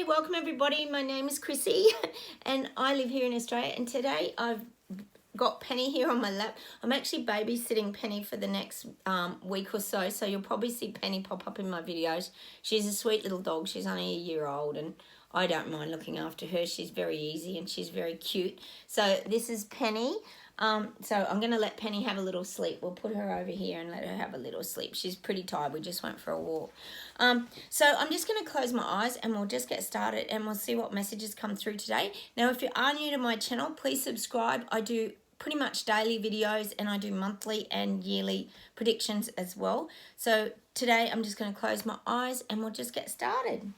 welcome everybody. My name is Chrissy and I live here in Australia, and today I've got Penny here on my lap. I'm actually babysitting Penny for the next week or so, so you'll probably see Penny pop up in my videos. She's a sweet little dog. She's only a year old and I don't mind looking after her. She's very easy and she's very cute. So this is Penny. So I'm going to let Penny have a little sleep. We'll put her over here and let her have a little sleep. She's pretty tired. We just went for a walk. So I'm just going to close my eyes and we'll just get started and we'll see what messages come through today. Now, if you are new to my channel, please subscribe. I do pretty much daily videos and I do monthly and yearly predictions as well. So today I'm just going to close my eyes and we'll just get started.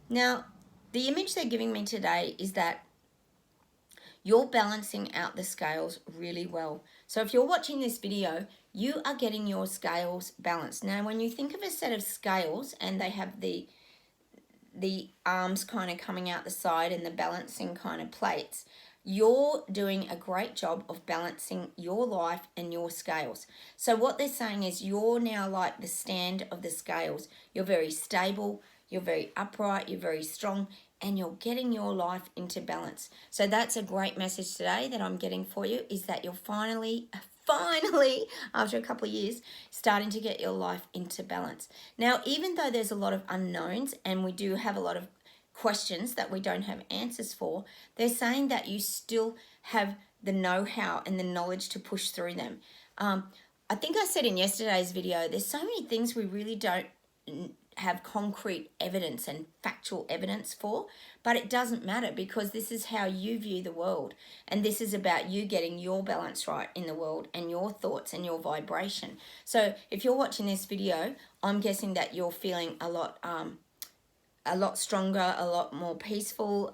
Now, the image they're giving me today is that you're balancing out the scales really well. So if you're watching this video, you are getting your scales balanced. Now, when you think of a set of scales and they have the arms kind of coming out the side and the balancing kind of plates, you're doing a great job of balancing your life and your scales. So what they're saying is you're now like the stand of the scales. You're very stable, you're very upright, you're very strong, and you're getting your life into balance. So that's a great message today that I'm getting for you, is that you're finally, after a couple of years, starting to get your life into balance. Now, even though there's a lot of unknowns and we do have a lot of questions that we don't have answers for, they're saying that you still have the know-how and the knowledge to push through them. I think I said in yesterday's video, there's so many things we really don't have concrete evidence and factual evidence for, but it doesn't matter because this is how you view the world, and this is about you getting your balance right in the world and your thoughts and your vibration. So if you're watching this video, I'm guessing that you're feeling a lot stronger, a lot more peaceful,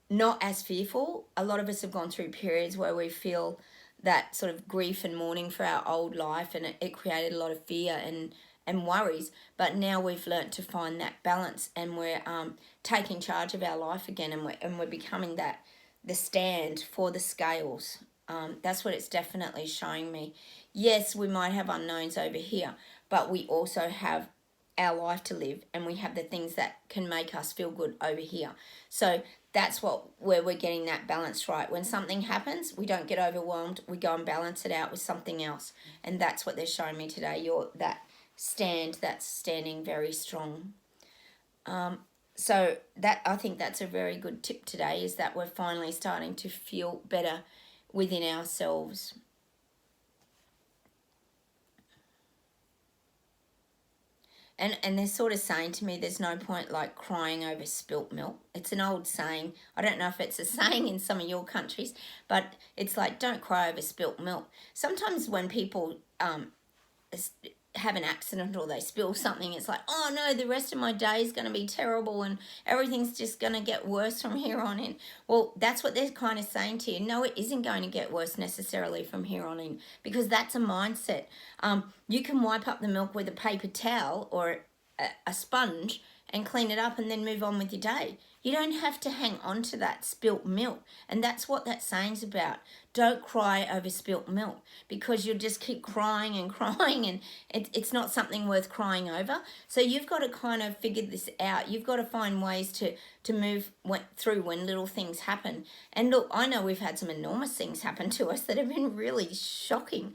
not as fearful. A lot of us have gone through periods where we feel that sort of grief and mourning for our old life, and it created a lot of fear and worries, but now we've learnt to find that balance, and we're taking charge of our life again, and we're becoming the stand for the scales. That's what it's definitely showing me. Yes, we might have unknowns over here, but we also have our life to live, and we have the things that can make us feel good over here. So that's where we're getting that balance right. When something happens, we don't get overwhelmed. We go and balance it out with something else, and that's what they're showing me today. You're that stand that's standing very strong. So that, I think that's a very good tip today, is that we're finally starting to feel better within ourselves. And they're sort of saying to me, there's no point like crying over spilt milk. It's an old saying. I don't know if it's a saying in some of your countries, but it's like, don't cry over spilt milk. Sometimes when people have an accident or they spill something, it's like, oh no, the rest of my day is going to be terrible and everything's just going to get worse from here on in. Well, that's what they're kind of saying to you. No, it isn't going to get worse necessarily from here on in, because that's a mindset. You can wipe up the milk with a paper towel or a sponge and clean it up and then move on with your day. You don't have to hang on to that spilt milk. And that's what that saying's about. Don't cry over spilt milk, because you'll just keep crying and crying, and it's not something worth crying over. So you've got to kind of figure this out. You've got to find ways to move through when little things happen. And look, I know we've had some enormous things happen to us that have been really shocking,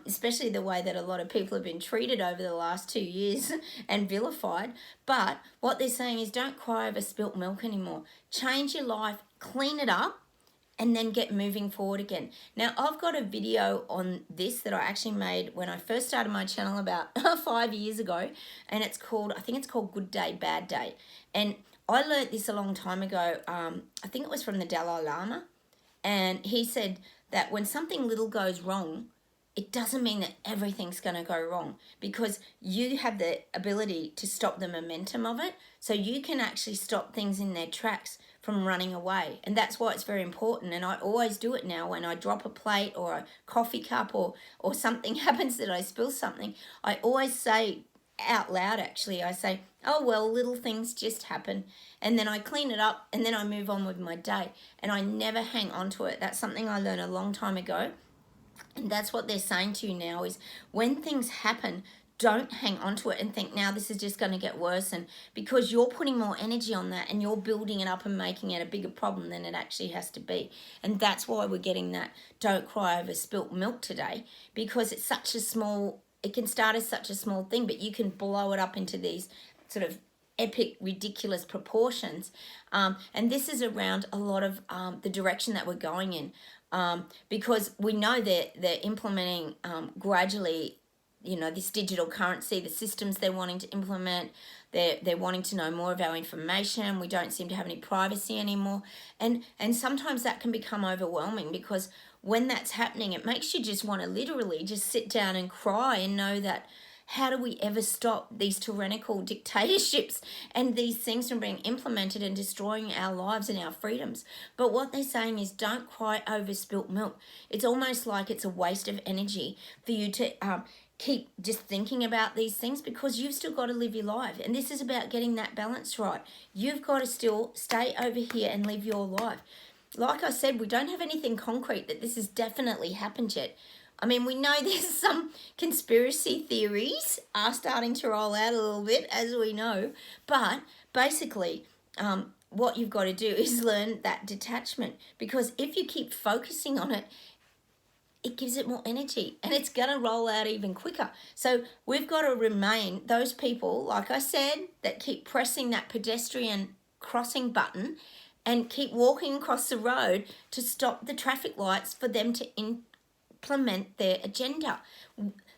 especially the way that a lot of people have been treated over the last 2 years and vilified. But what they're saying is, don't cry over spilt milk anymore. Change your life, clean it up, and then get moving forward again. Now, I've got a video on this that I actually made when I first started my channel about 5 years ago, and I think it's called Good Day, Bad Day. And I learnt this a long time ago. I think it was from the Dalai Lama, and he said that when something little goes wrong, it doesn't mean that everything's going to go wrong, because you have the ability to stop the momentum of it. So you can actually stop things in their tracks from running away. And that's why it's very important. And I always do it now when I drop a plate or a coffee cup or something happens that I spill something. I always say out loud, actually, I say, oh, well, little things just happen. And then I clean it up and then I move on with my day. And I never hang on to it. That's something I learned a long time ago. And that's what they're saying to you now is when things happen, don't hang on to it and think now this is just going to get worse. And because you're putting more energy on that and you're building it up and making it a bigger problem than it actually has to be. And that's why we're getting that don't cry over spilt milk today, because it's such a small, it can start as such a small thing, but you can blow it up into these sort of epic, ridiculous proportions. And this is around a lot of the direction that we're going in. Because we know that they're implementing gradually, you know, this digital currency, the systems they're wanting to implement. They're wanting to know more of our information. We don't seem to have any privacy anymore. And sometimes that can become overwhelming, because when that's happening, it makes you just want to literally just sit down and cry and know that how do we ever stop these tyrannical dictatorships and these things from being implemented and destroying our lives and our freedoms? But what they're saying is don't cry over spilt milk. It's almost like it's a waste of energy for you to keep just thinking about these things, because you've still got to live your life. And this is about getting that balance right. You've got to still stay over here and live your life. Like I said, we don't have anything concrete that this has definitely happened yet. I mean, we know there's some conspiracy theories are starting to roll out a little bit, as we know. But basically, what you've got to do is learn that detachment. Because if you keep focusing on it, it gives it more energy and it's going to roll out even quicker. So we've got to remain those people, like I said, that keep pressing that pedestrian crossing button and keep walking across the road to stop the traffic lights for them to implement their agenda.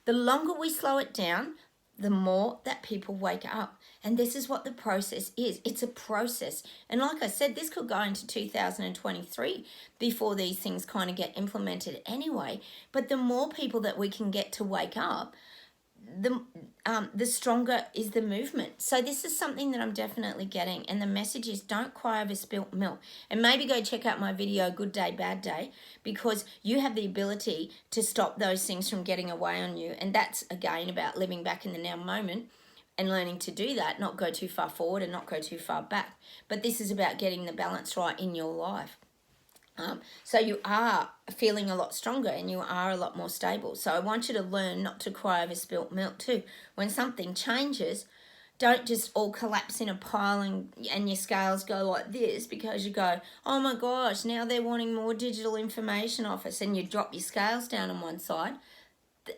The longer we slow it down, the more that people wake up. And this is what the process is. It's a process. And like I said, this could go into 2023 before these things kind of get implemented anyway. But the more people that we can get to wake up, the stronger is the movement. So this is something that I'm definitely getting. And the message is don't cry over spilt milk. And maybe go check out my video, Good Day, Bad Day, because you have the ability to stop those things from getting away on you. And that's, again, about living back in the now moment and learning to do that, not go too far forward and not go too far back. But this is about getting the balance right in your life. So you are feeling a lot stronger and you are a lot more stable. So I want you to learn not to cry over spilt milk too. When something changes, don't just all collapse in a pile and your scales go like this, because you go, oh my gosh, now they're wanting more digital information off us, and you drop your scales down on one side.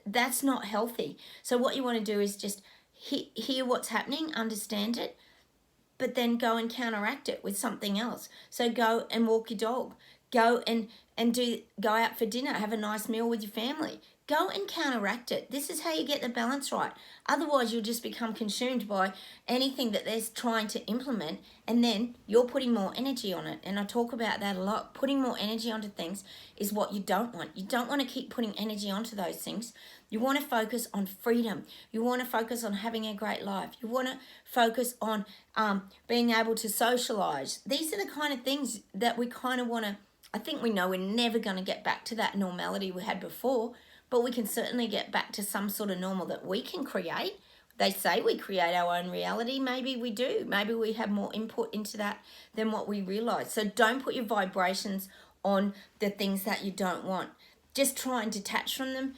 That's not healthy. So what you want to do is just hear what's happening, understand it, but then go and counteract it with something else. So go and walk your dog. Go go out for dinner, have a nice meal with your family. Go and counteract it. This is how you get the balance right. Otherwise, you'll just become consumed by anything that they're trying to implement, and then you're putting more energy on it. And I talk about that a lot. Putting more energy onto things is what you don't want. You don't want to keep putting energy onto those things. You want to focus on freedom. You want to focus on having a great life. You want to focus on being able to socialize. These are the kind of things that we kind of want to, I think we know we're never going to get back to that normality we had before, but we can certainly get back to some sort of normal that we can create. They say we create our own reality. Maybe we do. Maybe we have more input into that than what we realize. So don't put your vibrations on the things that you don't want. Just try and detach from them,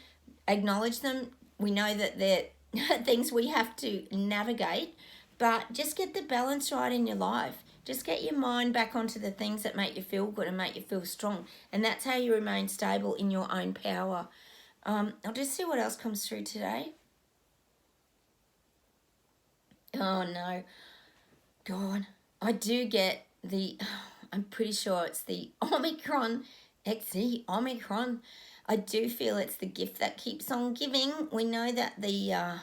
acknowledge them. We know that they're things we have to navigate, but just get the balance right in your life. Just get your mind back onto the things that make you feel good and make you feel strong. And that's how you remain stable in your own power. I'll just see what else comes through today. Oh, no. God. I do get I'm pretty sure it's the Omicron XE, Omicron. I do feel it's the gift that keeps on giving. We know that the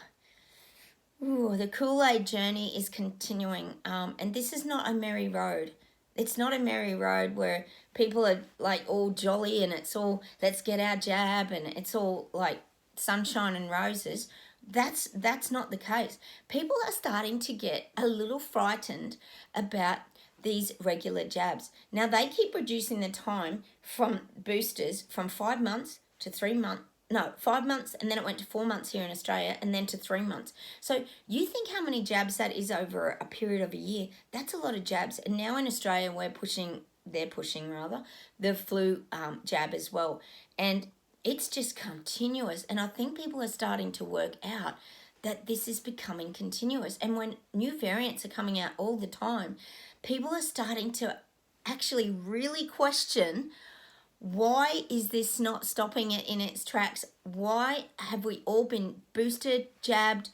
Kool-Aid journey is continuing, and this is not a merry road. It's not a merry road where people are like all jolly and it's all let's get our jab and it's all like sunshine and roses. That's not the case. People are starting to get a little frightened about these regular jabs. Now they keep reducing the time from boosters from 5 months to 3 months. No, 5 months, and then it went to 4 months here in Australia, and then to 3 months. So you think how many jabs that is over a period of a year? That's a lot of jabs. And now in Australia, they're pushing the flu jab as well. And it's just continuous. And I think people are starting to work out that this is becoming continuous. And when new variants are coming out all the time, people are starting to actually really question, why is this not stopping it in its tracks? Why have we all been boosted, jabbed,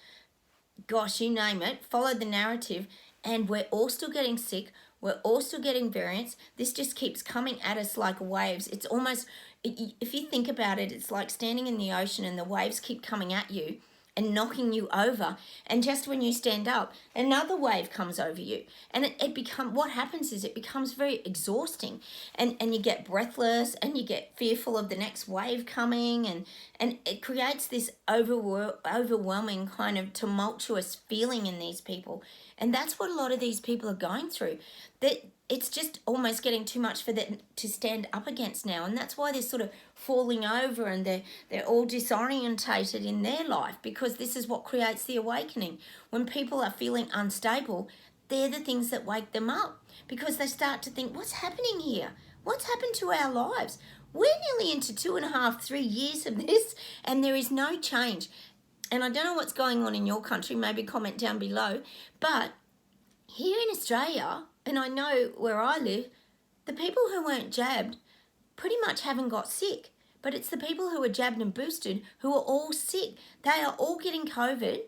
gosh, you name it, followed the narrative, and we're all still getting sick? We're all still getting variants. This just keeps coming at us like waves. It's almost, if you think about it, it's like standing in the ocean and the waves keep coming at you and knocking you over. And just when you stand up, another wave comes over you. And what happens is it becomes very exhausting, and you get breathless and you get fearful of the next wave coming, and it creates this overwhelming kind of tumultuous feeling in these people. And that's what a lot of these people are going through. That it's just almost getting too much for them to stand up against now. And that's why they're sort of falling over, and they're all disorientated in their life, because this is what creates the awakening. When people are feeling unstable, they're the things that wake them up, because they start to think, what's happening here? What's happened to our lives? We're nearly into 2.5, 3 years of this, and there is no change. And I don't know what's going on in your country, maybe comment down below, but here in Australia, and I know where I live, the people who weren't jabbed pretty much haven't got sick. But it's the people who are jabbed and boosted who are all sick. They are all getting COVID.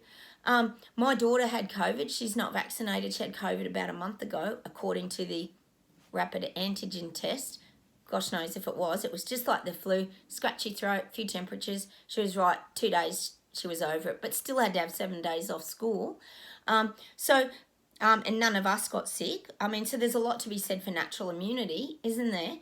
My daughter had COVID. She's not vaccinated. She had COVID about a month ago, according to the rapid antigen test. Gosh knows if it was. It was just like the flu, scratchy throat, few temperatures. She was right, 2 days she was over it, but still had to have 7 days off school. And none of us got sick. I mean, so there's a lot to be said for natural immunity, isn't there?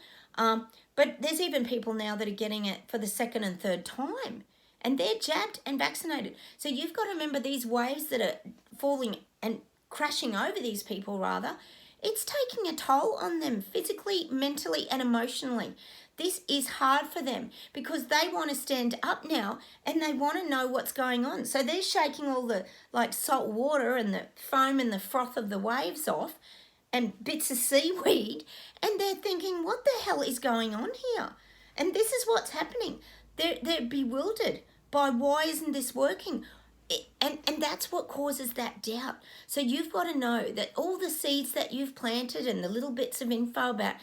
But there's even people now that are getting it for the second and third time, and they're jabbed and vaccinated. So you've got to remember, these waves that are falling and crashing over these people, rather, it's taking a toll on them physically, mentally, and emotionally. This is hard for them because they want to stand up now and they want to know what's going on. So they're shaking all the salt water and the foam and the froth of the waves off and bits of seaweed, and they're thinking, what the hell is going on here? And this is what's happening. They're bewildered by, why isn't this working? And that's what causes that doubt. So you've got to know that all the seeds that you've planted and the little bits of info about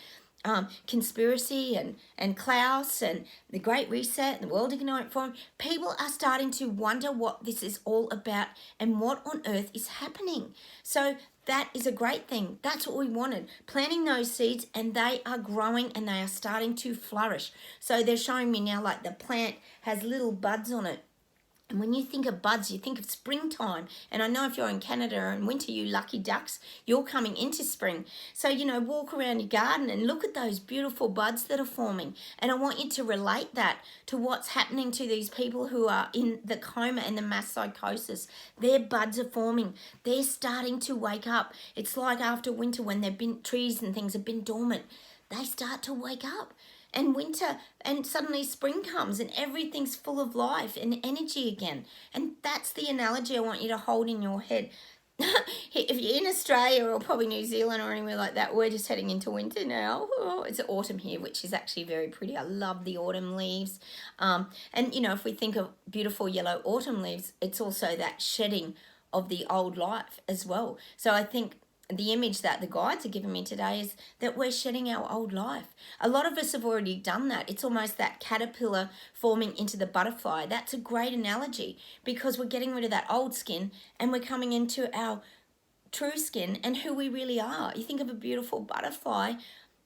conspiracy and Klaus and the Great Reset and the World Economic Forum, people are starting to wonder what this is all about and what on earth is happening. So that is a great thing. That's what we wanted. Planting those seeds, and they are growing and they are starting to flourish. So they're showing me now, like, the plant has little buds on it. And when you think of buds, you think of springtime. And I know if you're in Canada or in winter, you lucky ducks, you're coming into spring. So, walk around your garden and look at those beautiful buds that are forming. And I want you to relate that to what's happening to these people who are in the coma and the mass psychosis. Their buds are forming. They're starting to wake up. It's like after winter, when trees and things have been dormant. They start to wake up. And winter, and suddenly spring comes and everything's full of life and energy again. And that's the analogy I want you to hold in your head. If you're in Australia or probably New Zealand or anywhere like that, we're just heading into winter now. Oh, it's autumn here, which is actually very pretty. I love the autumn leaves. And, if we think of beautiful yellow autumn leaves, it's also that shedding of the old life as well. So I think the image that the guides are giving me today is that we're shedding our old life. A lot of us have already done that. It's almost that caterpillar forming into the butterfly. That's a great analogy, because we're getting rid of that old skin and we're coming into our true skin and who we really are. You think of a beautiful butterfly,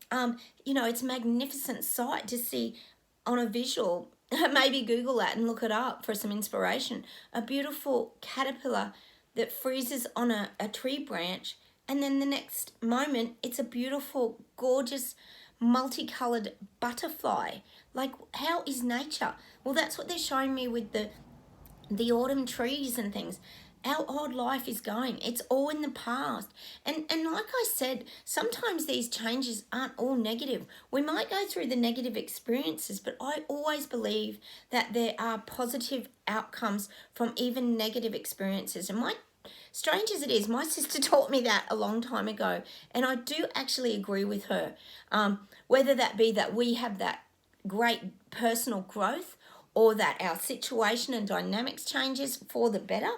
it's a magnificent sight to see on a visual. Maybe Google that and look it up for some inspiration. A beautiful caterpillar that freezes on a tree branch, and then the next moment, it's a beautiful, gorgeous, multicolored butterfly. Like, how is nature? Well, that's what they're showing me with the autumn trees and things. Our old life is going. It's all in the past. And like I said, sometimes these changes aren't all negative. We might go through the negative experiences, but I always believe that there are positive outcomes from even negative experiences. And strange as it is, my sister taught me that a long time ago, and I do actually agree with her. Whether that be that we have that great personal growth, or that our situation and dynamics changes for the better.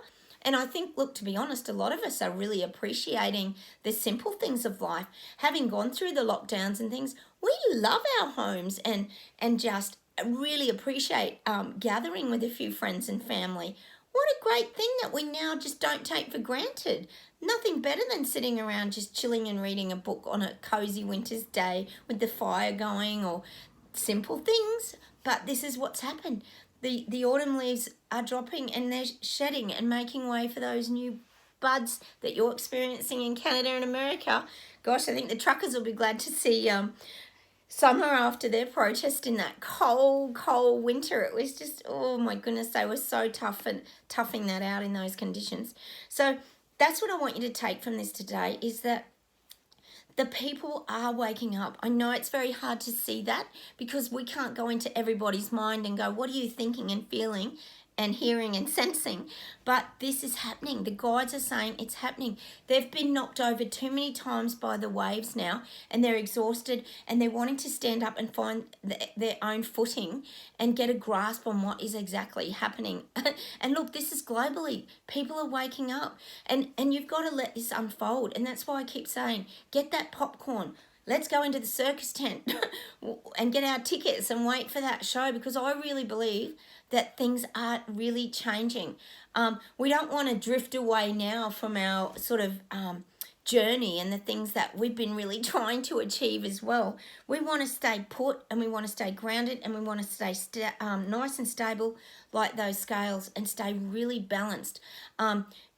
And I think, look, to be honest, a lot of us are really appreciating the simple things of life. Having gone through the lockdowns and things, we love our homes and just really appreciate gathering with a few friends and family. What a great thing that we now just don't take for granted. Nothing better than sitting around just chilling and reading a book on a cozy winter's day with the fire going, or simple things. But this is what's happened. The autumn leaves are dropping and they're shedding and making way for those new buds that you're experiencing in Canada and America. Gosh, I think the truckers will be glad to see summer after their protest in that cold winter. It was just, oh my goodness, they were so tough and toughing that out in those conditions. So that's what I want you to take from this today, is that the people are waking up. I know it's very hard to see that because we can't go into everybody's mind and go, what are you thinking and feeling and hearing and sensing? But this is happening. The guides are saying it's happening. They've been knocked over too many times by the waves now, and they're exhausted, and they're wanting to stand up and find their own footing and get a grasp on what is exactly happening. And look, this is globally. People are waking up, and you've got to let this unfold. And that's why I keep saying, get that popcorn. Let's go into the circus tent and get our tickets and wait for that show, because I really believe that things are really changing. We don't want to drift away now from our sort of journey and the things that we've been really trying to achieve as well. We want to stay put, and we want to stay grounded, and we want to stay nice and stable like those scales, and stay really balanced.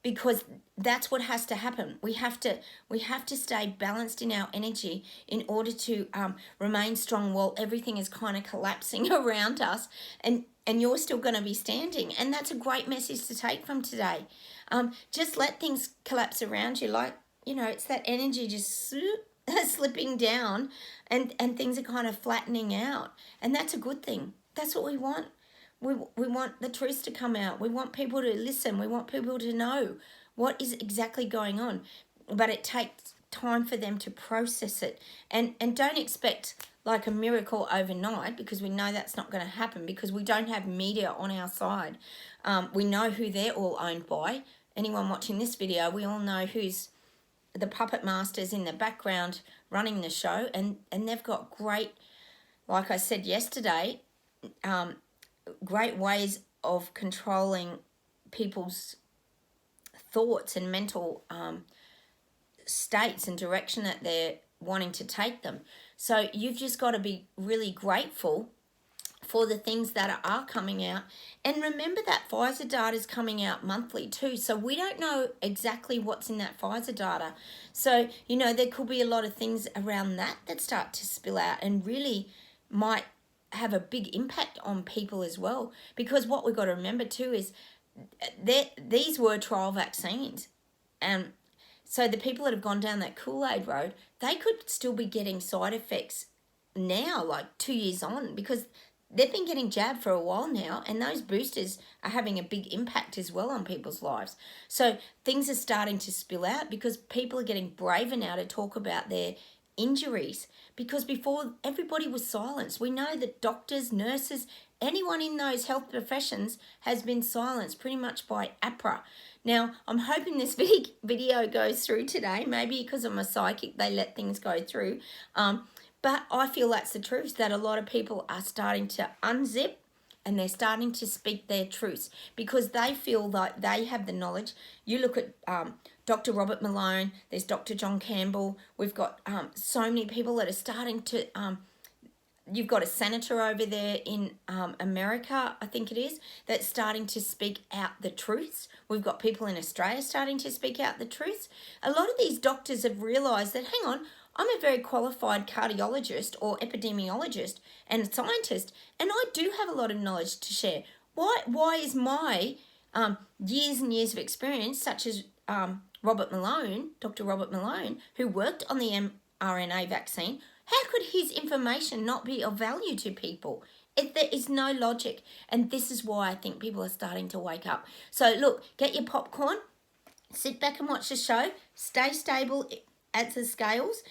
Because that's what has to happen. We have to stay balanced in our energy in order to remain strong while everything is kind of collapsing around us, and you're still going to be standing. And that's a great message to take from today. Just let things collapse around you, like, it's that energy just slipping down, and things are kind of flattening out, and that's a good thing. That's what we want. We want the truth to come out. We want people to listen. We want people to know what is exactly going on. But it takes time for them to process it. And don't expect like a miracle overnight, because we know that's not going to happen, because we don't have media on our side. We know who they're all owned by. Anyone watching this video, we all know who's the puppet masters in the background running the show. And they've got great, like I said yesterday, great ways of controlling people's thoughts and mental states and direction that they're wanting to take them. So you've just got to be really grateful for the things that are coming out. And remember that Pfizer data is coming out monthly too. So we don't know exactly what's in that Pfizer data. So, there could be a lot of things around that start to spill out and really might have a big impact on people as well. Because what we've got to remember too is these were trial vaccines. So the people that have gone down that Kool-Aid road, they could still be getting side effects now, like 2 years on, because they've been getting jabbed for a while now, and those boosters are having a big impact as well on people's lives. So things are starting to spill out because people are getting braver now to talk about their injuries, because before everybody was silenced. We know that doctors, nurses, anyone in those health professions has been silenced pretty much by APRA. Now, I'm hoping this video goes through today. Maybe because I'm a psychic, they let things go through. But I feel that's the truth, that a lot of people are starting to unzip, and they're starting to speak their truths because they feel like they have the knowledge. You look at Dr. Robert Malone, there's Dr. John Campbell. We've got so many people that are starting to... You've got a senator over there in America, I think it is, that's starting to speak out the truths. We've got people in Australia starting to speak out the truths. A lot of these doctors have realised that, hang on, I'm a very qualified cardiologist or epidemiologist and scientist, and I do have a lot of knowledge to share. Why is my years and years of experience, such as Robert Malone, Dr. Robert Malone, who worked on the mRNA vaccine, how could his information not be of value to people? There is no logic, and this is why I think people are starting to wake up. So look, get your popcorn, sit back and watch the show, stay stable at the scales,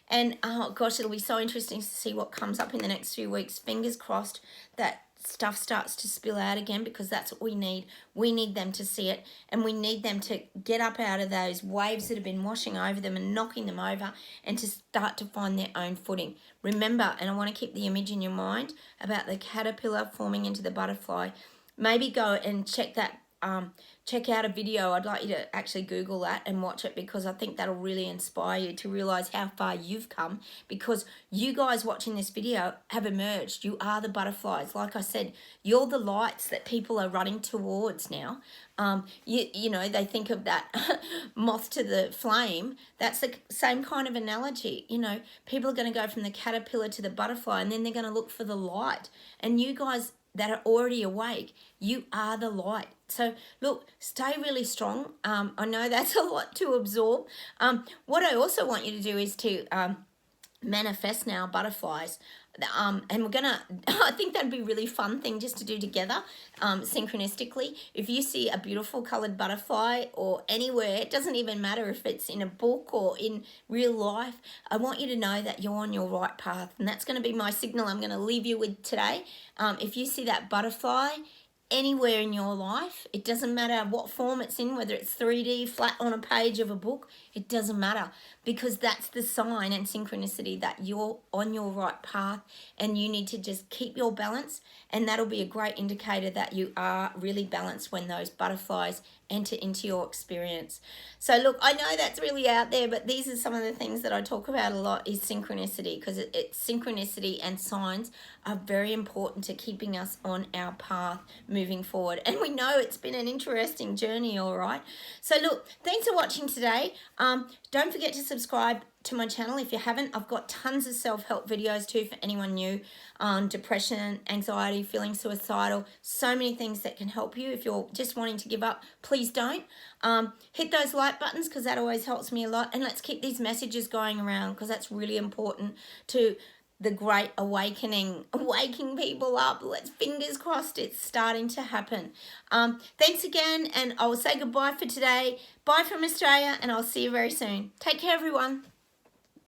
and oh gosh, it'll be so interesting to see what comes up in the next few weeks. Fingers crossed that stuff starts to spill out again, because that's what we need. We need them to see it, and we need them to get up out of those waves that have been washing over them and knocking them over, and to start to find their own footing. Remember, and I want to keep the image in your mind about the caterpillar forming into the butterfly. Maybe go and check out a video. I'd like you to actually Google that and watch it, because I think that'll really inspire you to realize how far you've come, because you guys watching this video have emerged. You are the butterflies. Like I said, you're the lights that people are running towards now. You know, they think of that moth to the flame. That's the same kind of analogy. You know, people are going to go from the caterpillar to the butterfly, and then they're going to look for the light. And you guys that are already awake, you are the light. So look, stay really strong. I know that's a lot to absorb. What I also want you to do is to manifest now butterflies. And we're gonna, I think that'd be a really fun thing just to do together, synchronistically. If you see a beautiful colored butterfly or anywhere, it doesn't even matter if it's in a book or in real life, I want you to know that you're on your right path. And that's going to be my signal I'm going to leave you with today. If you see that butterfly anywhere in your life, it doesn't matter what form it's in, whether it's 3D, flat on a page of a book, it doesn't matter, because that's the sign and synchronicity that you're on your right path, and you need to just keep your balance, and that'll be a great indicator that you are really balanced when those butterflies enter into your experience. So look, I know that's really out there, but these are some of the things that I talk about a lot, is synchronicity, because synchronicity and signs are very important to keeping us on our path moving forward. And we know it's been an interesting journey, all right? So look, thanks for watching today. Don't forget to subscribe to my channel if you haven't. I've got tons of self-help videos too for anyone new on depression, anxiety, feeling suicidal, so many things that can help you. If you're just wanting to give up, please don't. Hit those like buttons, because that always helps me a lot. And let's keep these messages going around, because that's really important to the great awakening, waking people up. Let's fingers crossed it's starting to happen. Thanks again, and I will say goodbye for today. Bye from Australia, and I'll see you very soon. Take care, everyone.